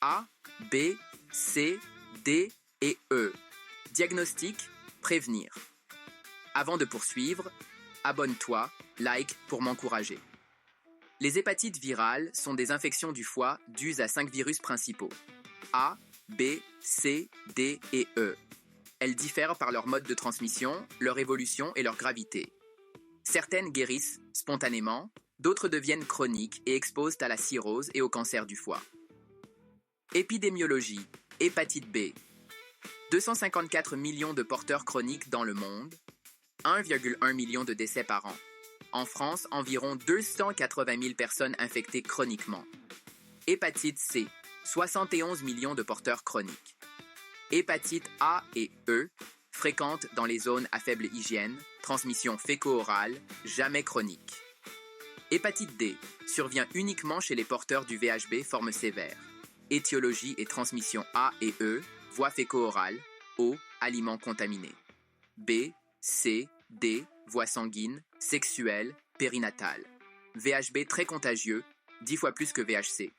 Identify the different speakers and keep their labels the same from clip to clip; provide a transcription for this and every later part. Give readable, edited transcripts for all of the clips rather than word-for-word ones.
Speaker 1: A, B, C, D et E. Diagnostic, prévenir. Avant de poursuivre, abonne-toi, like pour m'encourager. Les hépatites virales sont des infections du foie dues à 5 virus principaux. A, B, C, D et E. Elles diffèrent par leur mode de transmission, leur évolution et leur gravité. Certaines guérissent spontanément, d'autres deviennent chroniques et exposent à la cirrhose et au cancer du foie. Épidémiologie, hépatite B. 254 millions de porteurs chroniques dans le monde, 1,1 million de décès par an. En France, environ 280 000 personnes infectées chroniquement. Hépatite C, 71 millions de porteurs chroniques. Hépatite A et E, fréquentes dans les zones à faible hygiène, transmission féco-orale, jamais chronique. Hépatite D, survient uniquement chez les porteurs du VHB forme sévère. Étiologie et transmission A et E, voie féco-orale, eau, aliments contaminés. B, C, D, voie sanguine, sexuelle, périnatale. VHB très contagieux, 10 fois plus que VHC.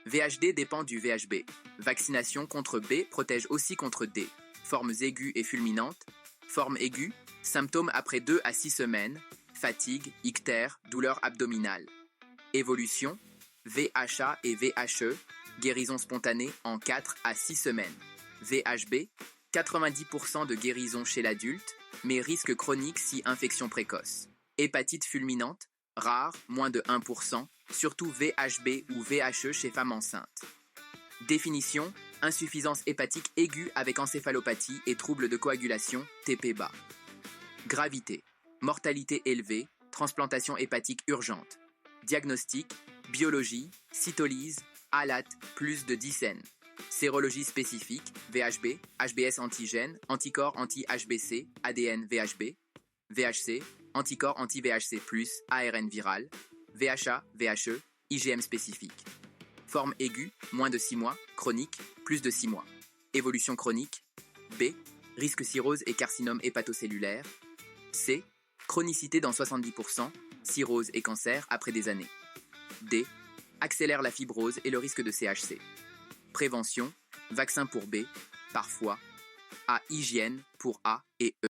Speaker 1: VHD dépend du VHB. Vaccination contre B protège aussi contre D. Formes aiguës et fulminantes. Forme aiguë, symptômes après 2 à 6 semaines. Fatigue, ictère, douleur abdominale. Évolution, VHA et VHE, guérison spontanée en 4 à 6 semaines. VHB, 90% de guérison chez l'adulte, mais risque chronique si infection précoce. Hépatite fulminante, rare, moins de 1%, surtout VHB ou VHE chez femmes enceintes. Définition, insuffisance hépatique aiguë avec encéphalopathie et troubles de coagulation, TP bas. Gravité, mortalité élevée, transplantation hépatique urgente. Diagnostic, biologie, cytolyse, ALAT, plus de 10 N. Sérologie spécifique, VHB, HBS antigène, anticorps anti-HBC, ADN VHB, VHC, anticorps anti-VHC+, ARN viral, VHA, VHE, IgM spécifique. Forme aiguë, moins de 6 mois, chronique, plus de 6 mois. Évolution chronique, B, risque cirrhose et carcinome hépatocellulaire, C, chronicité dans 70%, cirrhose et cancer après des années. D, accélère la fibrose et le risque de CHC. Prévention, vaccin pour B, parfois, à hygiène pour A et E.